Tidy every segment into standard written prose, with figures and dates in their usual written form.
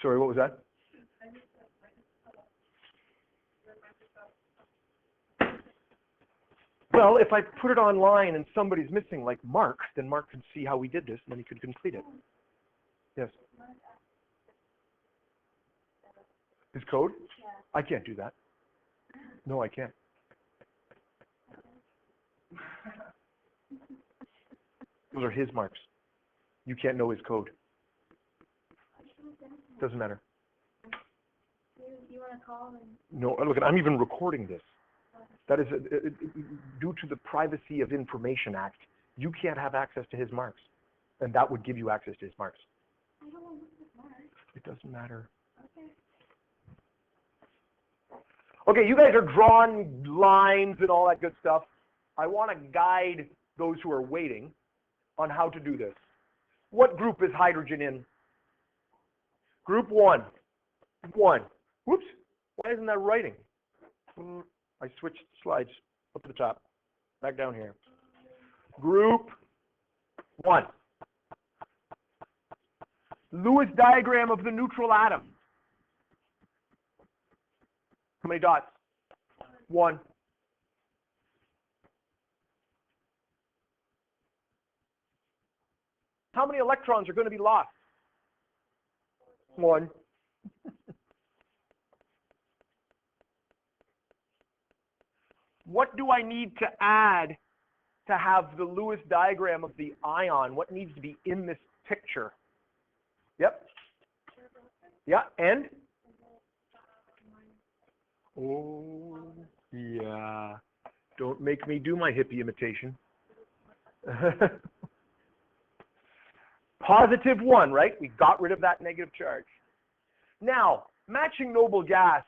Sorry, what was that? Well, if I put it online and somebody's missing, like Mark, then Mark can see how we did this, and then he could complete it. Yes. His code? Yeah. I can't do that. No, I can't. Those are his marks. You can't know his code. Doesn't matter. You want to call him? No, look, I'm even recording this. That is, due to the Privacy of Information Act, you can't have access to his marks. And that would give you access to his marks. I don't want his marks. It doesn't matter. Okay. Okay, you guys are drawing lines and all that good stuff. I want to guide those who are waiting on how to do this. What group is hydrogen in? Group 1. 1. Whoops. Why isn't that writing? I switched slides up to the top. Back down here. Group 1. Lewis diagram of the neutral atom. How many dots? 1. How many electrons are going to be lost? 1. What do I need to add to have the Lewis diagram of the ion? What needs to be in this picture? Yep. Yeah, and? Oh, yeah. Don't make me do my hippie imitation. Positive 1, right? We got rid of that negative charge. Now, matching noble gas.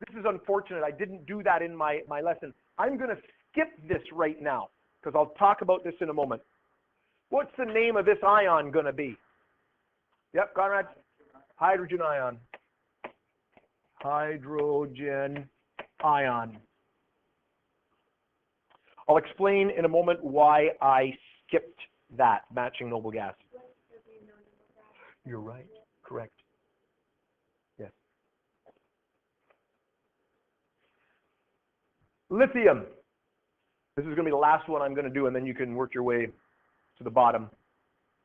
This is unfortunate. I didn't do that in my lesson. I'm going to skip this right now because I'll talk about this in a moment. What's the name of this ion going to be? Yep, Conrad? Hydrogen ion. Hydrogen ion. I'll explain in a moment why I skipped that matching noble gas. You're right. Correct. Yes. Lithium. This is going to be the last one I'm going to do, and then you can work your way to the bottom.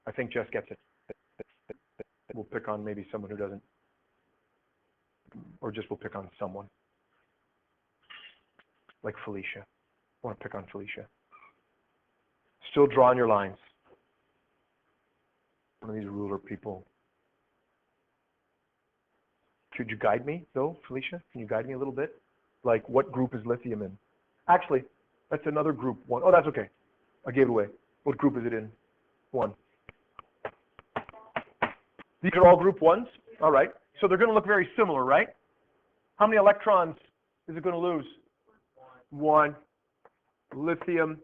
I think Jess gets it. We'll pick on maybe someone who doesn't. Or just we'll pick on someone. Like Felicia. I want to pick on Felicia. Still drawing your lines. One of these ruler people. Could you guide me, though, Felicia? Can you guide me a little bit? Like, what group is lithium in? Actually, that's another group 1. Oh, that's okay. I gave it away. What group is it in? 1. These are all group 1s? All right. So they're going to look very similar, right? How many electrons is it going to lose? 1. Lithium,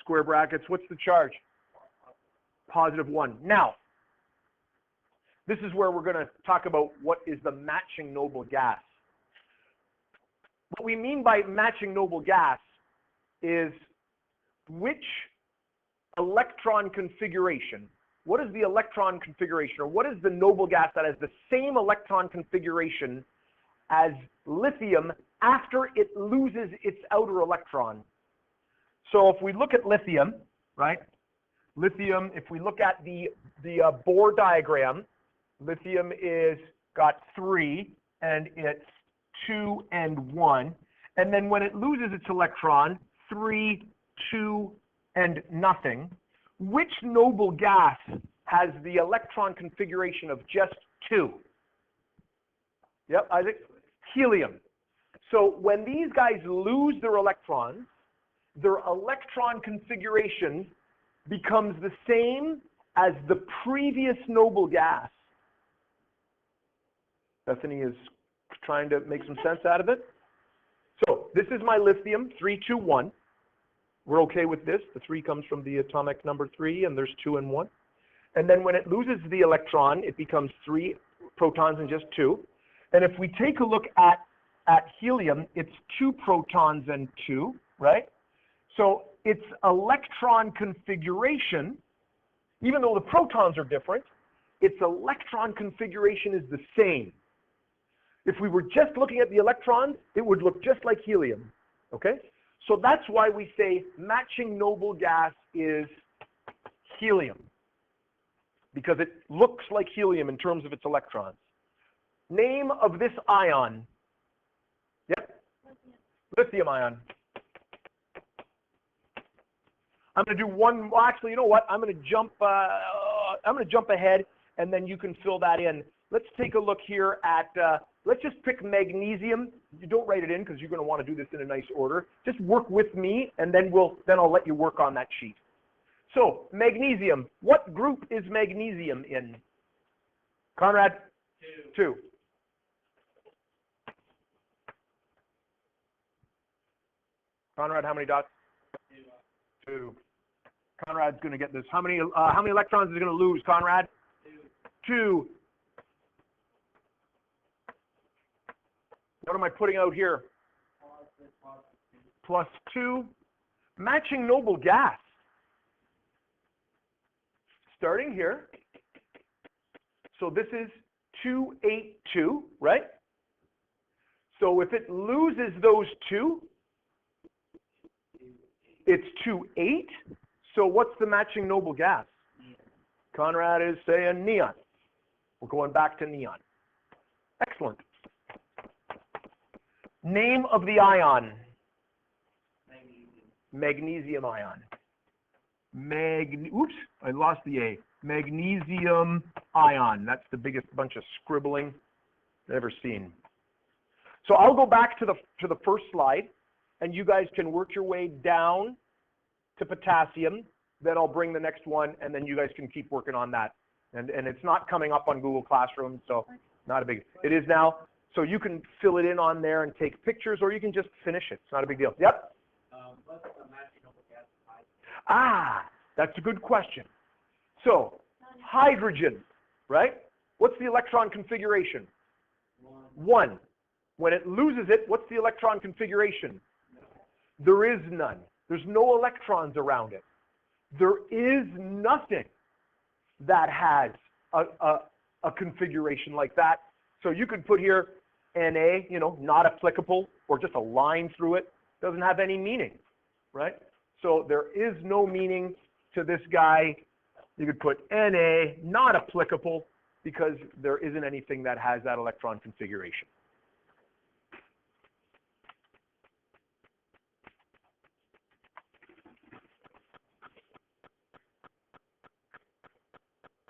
square brackets. What's the charge? Positive 1. Now, this is where we're going to talk about what is the matching noble gas. What we mean by matching noble gas is which electron configuration. What is the electron configuration, or what is the noble gas that has the same electron configuration as lithium after it loses its outer electron? So if we look at lithium, right? Lithium, if we look at the Bohr diagram, lithium is got 3, and it's 2 and 1. And then when it loses its electron, 3, 2, and nothing. Which noble gas has the electron configuration of just 2? Yep, Isaac? Helium. So when these guys lose their electrons, their electron configuration becomes the same as the previous noble gas. Bethany is trying to make some sense out of it. So this is my lithium, 3, 2, 1. We're okay with this. The 3 comes from the atomic number 3, and there's 2 and 1. And then when it loses the electron, it becomes 3 protons and just 2. And if we take a look at helium, it's 2 protons and 2, right? So its electron configuration, even though the protons are different, its electron configuration is the same. If we were just looking at the electrons, it would look just like helium, okay? So that's why we say matching noble gas is helium, because it looks like helium in terms of its electrons. Name of this ion. Yep. Lithium ion. I'm going to do one. Well, actually, you know what? I'm going to jump ahead, and then you can fill that in. Let's take a look here at. Let's just pick magnesium. You don't write it in because you're going to want to do this in a nice order. Just work with me, and then I'll let you work on that sheet. So magnesium. What group is magnesium in? Conrad. 2. Conrad, how many dots? 2. Conrad's going to get this. How many electrons is he going to lose, Conrad? 2. What am I putting out here? +2. Matching noble gas. Starting here. So this is 282, right? So if it loses those 2, it's 28. So what's the matching noble gas? Conrad is saying neon. We're going back to neon. Excellent. Name of the ion. Magnesium ion. Oops, I lost the A. Magnesium ion. That's the biggest bunch of scribbling I've ever seen. So I'll go back to the first slide, and you guys can work your way down to potassium. Then I'll bring the next one, and then you guys can keep working on that. And it's not coming up on Google Classroom, so not a big. It is now, so you can fill it in on there and take pictures, or you can just finish it. It's not a big deal. Yep. What's the matching noble gas? Ah, that's a good question. So hydrogen, right? What's the electron configuration? 1. When it loses it, what's the electron configuration? There is none. There's no electrons around it. There is nothing that has a configuration like that. So you could put here Na, not applicable, or just a line through it. Doesn't have any meaning, right? So there is no meaning to this guy. You could put Na, not applicable, because there isn't anything that has that electron configuration.